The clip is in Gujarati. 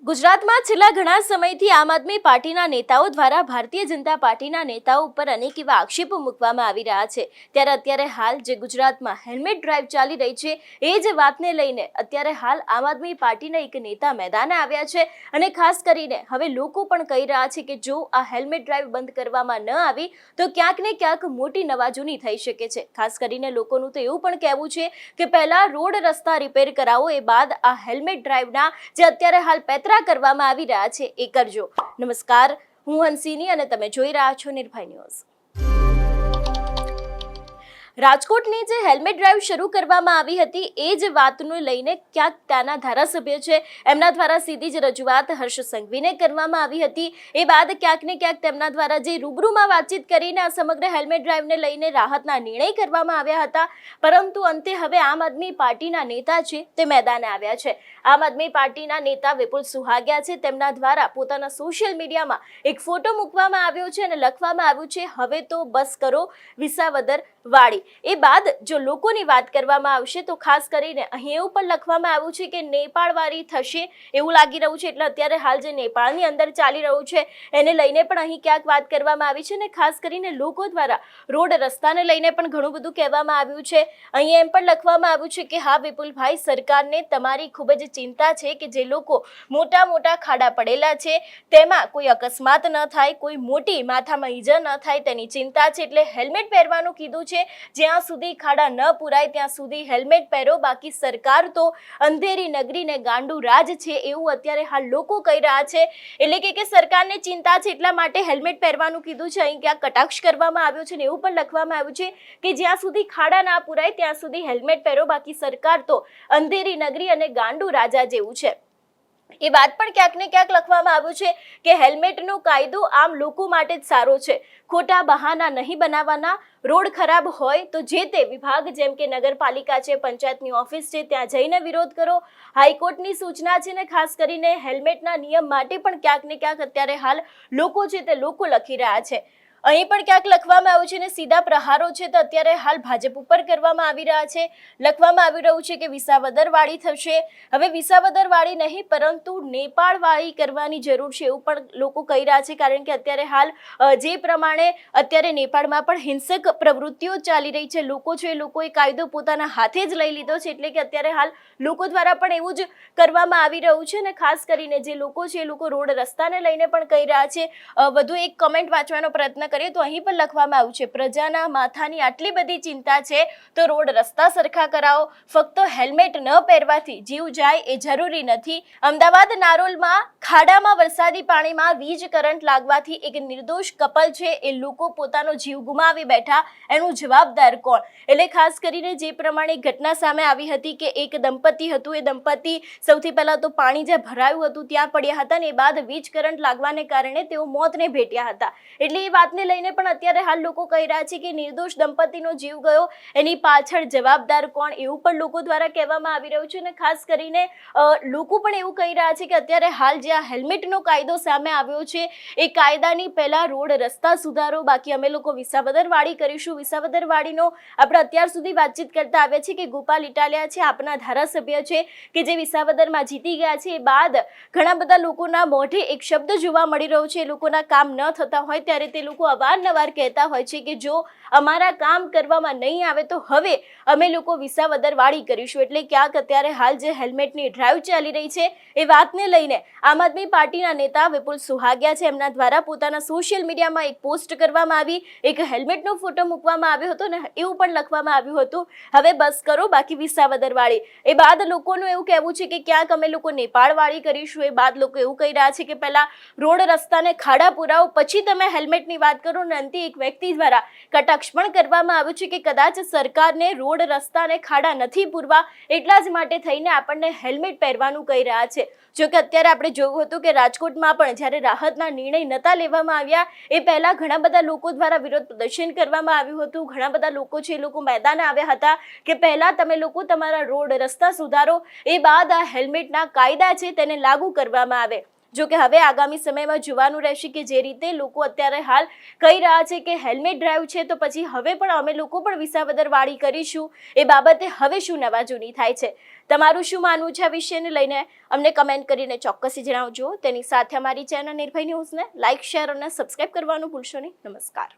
ગુજરાતમાં છેલ્લા ઘણા સમયથી આમ આદમી પાર્ટીના નેતાઓ દ્વારા ભારતીય જનતા પાર્ટીના નેતાઓ ઉપર અનેક એવા આક્ષેપો મૂકવામાં આવી રહ્યા છે। ત્યારે અત્યારે હાલ જે ગુજરાતમાં હેલ્મેટ ડ્રાઈવ ચાલી રહી છે એ જ વાતને લઈને અત્યારે હાલ આમ આદમી પાર્ટીના એક નેતા મેદાને આવ્યા છે અને ખાસ કરીને હવે લોકો પણ કહી રહ્યા છે કે જો આ હેલ્મેટ ડ્રાઈવ બંધ કરવામાં ન આવી તો ક્યાંક ને ક્યાંક મોટી નવાજૂની થઈ શકે છે। ખાસ કરીને લોકોનું તો એવું પણ કહેવું છે કે પહેલા રોડ રસ્તા રિપેર કરાવો એ બાદ આ હેલ્મેટ ડ્રાઈવના જે અત્યારે હાલ કરવામાં આવી રહ્યા છે એ કરજો। નમસ્કાર, હું હંસિની અને તમે જોઈ રહ્યા છો નિર્ભય ન્યૂઝ। રાજકોટની જે હેલ્મેટ ડ્રાઈવ શરૂ કરવામાં આવી હતી એ જ વાતને લઈને ક્યાંક ત્યાંના ધારાસભ્ય છે એમના દ્વારા સીધી જ રજૂઆત હર્ષ સંઘવીને કરવામાં આવી હતી। એ બાદ ક્યાંક ને ક્યાંક તેમના દ્વારા જે રૂબરૂમાં વાતચીત કરીને આ સમગ્ર હેલ્મેટ ડ્રાઈવને લઈને રાહતના નિર્ણય કરવામાં આવ્યા હતા, પરંતુ અંતે હવે આમ આદમી પાર્ટીના નેતા છે તે મેદાને આવ્યા છે। આમ આદમી પાર્ટીના નેતા વિપુલ સુહાગિયા છે તેમના દ્વારા પોતાના સોશિયલ મીડિયામાં એક ફોટો મૂકવામાં આવ્યો છે અને લખવામાં આવ્યું છે હવે તો બસ કરો વિસાવદર વાડી। એ બાદ જો લોકોની વાત કરવામાં આવશે તો ખાસ કરીને અહીં એવું પણ લખવામાં આવ્યું છે કે નેપાળ વાળી થશે એવું લાગી રહ્યું છે। એટલે અત્યારે હાલ જે નેપાળની અંદર ચાલી રહ્યું છે એને લઈને પણ અહીં ક્યાંક વાત કરવામાં આવી છે અને ખાસ કરીને લોકો દ્વારા રોડ રસ્તાને લઈને પણ ઘણું બધું કહેવામાં આવ્યું છે। અહીં એમ પણ લખવામાં આવ્યું છે કે હા વિપુલભાઈ, સરકારને તમારી ખૂબ જ ચિંતા છે કે જે લોકો મોટા મોટા ખાડા પડેલા છે તેમાં કોઈ અકસ્માત ન થાય, કોઈ મોટી માથામાં ઈજા ન થાય તેની ચિંતા છે, એટલે હેલ્મેટ પહેરવાનું કીધું છે। જ્યાં સુધી ખાડા ન પુરાય ત્યાં સુધી હેલ્મેટ પહેરો, બાકી સરકાર તો અંધેરી નગરીને ગાંડું રાજ છે એવું અત્યારે હાલ લોકો કહી રહ્યા છે। એટલે કે સરકારને ચિંતા છે એટલા માટે હેલ્મેટ પહેરવાનું કીધું છે। અહીં ક્યાંક કટાક્ષ કરવામાં આવ્યો છે ને એવું પણ લખવામાં આવ્યું છે કે જ્યાં સુધી ખાડા ના પુરાય ત્યાં સુધી હેલ્મેટ પહેરો, બાકી સરકાર તો અંધેરી નગરી અને ગાંડું રાજા જેવું છે। એ વાત પણ ક્યાંક ને ક્યાંક લખવામાં આવ્યું છે કે હેલ્મેટનો કાયદો આમ લોકો માટે જ સારો છે, ખોટા બહાના નહીં બનાવવાના। રોડ ખરાબ હોય તો જે તે વિભાગ જેમ કે નગરપાલિકા છે, પંચાયતની ઓફિસ છે ત્યાં જઈને વિરોધ કરો। હાઈકોર્ટની સૂચના છે ને ખાસ કરીને હેલ્મેટના નિયમ માટે પણ ક્યાંક ને ક્યાંક અત્યારે હાલ લોકો છે તે લોકો લખી રહ્યા છે। અહીં પણ ક્યાંક લખવામાં આવ્યું છે ને સીધા પ્રહારો છે તો અત્યારે હાલ ભાજપ ઉપર કરવામાં આવી રહ્યા છે। લખવામાં આવી રહ્યું છે કે વિસાવદર વાળી થશે। હવે વિસાવદર વાળી નહીં પરંતુ નેપાળ વાળી કરવાની જરૂર છે એવું પણ લોકો કહી રહ્યા છે, કારણ કે અત્યારે હાલ જે પ્રમાણે અત્યારે નેપાળમાં પણ હિંસક પ્રવૃત્તિઓ ચાલી રહી છે, લોકો છે એ લોકોએ કાયદો પોતાના હાથે જ લઈ લીધો છે। એટલે કે અત્યારે હાલ લોકો દ્વારા પણ એવું જ કરવામાં આવી રહ્યું છે અને ખાસ કરીને જે લોકો છે એ લોકો રોડ રસ્તાને લઈને પણ કહી રહ્યા છે। વધુ એક કમેન્ટ વાંચવાનો પ્રયત્ન કરીએ તો અહીં પણ લખવામાં આવ્યું છે પ્રજાના માથાની આટલી બધી ચિંતા છે તો રોડ રસ્તા સરખા કરાવો, ફક્ત હેલ્મેટ ન પહેરવાથી જીવ જાય એ જરૂરી નથી। અમદાવાદ નારોલમાં ખાડામાં વરસાદી પાણીમાં વીજ કરંટ લાગવાથી એક નિર્દોષ કપલ છે એ લોકો પોતાનો જીવ ગુમાવી બેઠા, એનું જવાબદાર કોણ? એટલે ખાસ કરીને જે પ્રમાણે ઘટના સામે આવી હતી કે એક દંપતી હતું, એ દંપતી સૌથી પહેલા તો પાણી જ્યાં ભરાયું હતું ત્યાં પડ્યા હતા ને એ બાદ વીજ કરંટ લાગવાને કારણે તેઓ મોતને ભેટ્યા હતા। એટલે એ વાતને લઈને પણ અત્યારે હાલ લોકો કહી રહ્યા છે કે નિર્દોષ દંપતીનો જીવ ગયો, એની પાછળ જવાબદાર કોણ એવું પણ લોકો દ્વારા કહેવામાં આવી રહ્યું છે। અને ખાસ કરીને લોકો પણ એવું કહી રહ્યા છે કે અત્યારે હાલ જે આ હેલ્મેટનો કાયદો સામે આવ્યો છે એ કાયદાની પહેલા રોડ રસ્તા સુધારો, બાકી અમે લોકો વિસાવદર વાડી કરીશું। વિસાવદર વાડીનો આપણે અત્યાર સુધી વાતચીત કરતા આવ્યા છે કે ગોપાલ ઇટાલિયા છે આપના ધારાસભ્ય છે કે જે વિસાવદરમાં જીતી ગયા છે। એ બાદ ઘણા બધા લોકોના મોઢે એક શબ્દ જોવા મળી રહ્યો છે, એ લોકોના કામ ન થતા હોય ત્યારે તે લોકો અવારનવાર કહેતા હોય છે કે જો અમારા કામ કરવામાં નહીં આવે તો હવે અમે લોકો વિસાવદર વાડી કરીશું। એટલે ક્યાંક અત્યારે હાલ જે હેલ્મેટની ડ્રાઈવ ચાલી રહી છે એ વાતને લઈને આમ આદમી પાર્ટીના નેતા વિપુલ સુહાગિયા છે એમના દ્વારા પોતાના સોશિયલ મીડિયામાં એક પોસ્ટ કરવામાં આવી, એક હેલ્મેટનો ફોટો મૂકવામાં આવ્યો હતો ને એવું પણ લખવામાં આવ્યું હતું હવે બસ કરો બાકી વિસાવદર વાડી। એ બાદ લોકોનું એવું કહેવું છે કે ક્યાંક અમે લોકો નેપાળ વાડી કરીશું। એ બાદ લોકો એવું કહી રહ્યા છે કે પહેલા રોડ રસ્તાને ખાડા પુરાવો પછી તમે હેલ્મેટની વાત કરો। ને અંતે એક વ્યક્તિ દ્વારા કટાક્ષ પણ કરવામાં આવ્યું છે કે કદાચ સરકારને રોડ રસ્તાને ખાડા નથી પૂરવા એટલા જ માટે થઈને આપણને હેલ્મેટ પહેરવાનું કહી રહ્યા છે। જો કે અત્યારે આપણે જોયું હતું કે રાજકોટમાં પણ જ્યારે રાહતના નિર્ણય નતા લેવામાં આવ્યા એ પહેલા ઘણા બધા લોકો દ્વારા વિરોધ પ્રદર્શન કરવામાં આવ્યું હતું। ઘણા બધા લોકો છે એ લોકો મેદાને આવ્યા હતા કે પહેલા તમે લોકો તમારા રોડ રસ્તા સુધારો, એ બાદ આ હેલ્મેટના કાયદા છે તેને લાગુ કરવામાં આવે। જો કે હવે આગામી સમયમાં જોવાનું રહેશે કે જે રીતે લોકો અત્યારે હાલ કહી રહ્યા છે કે હેલ્મેટ ડ્રાઈવ છે તો પછી હવે પણ અમે લોકો પણ વિસાવદર વાળી કરીશું, એ બાબતે હવે શું નવા જૂની થાય છે. તમારું શું માનવું છે આ વિષયને લઈને અમને કમેન્ટ કરીને ચોક્કસથી જણાવજો. તેની સાથે અમારી ચેનલ નિર્ભય ન્યૂઝને લાઇક, શેર અને સબસ્ક્રાઇબ કરવાનું ભૂલશો નહીં. નમસ્કાર.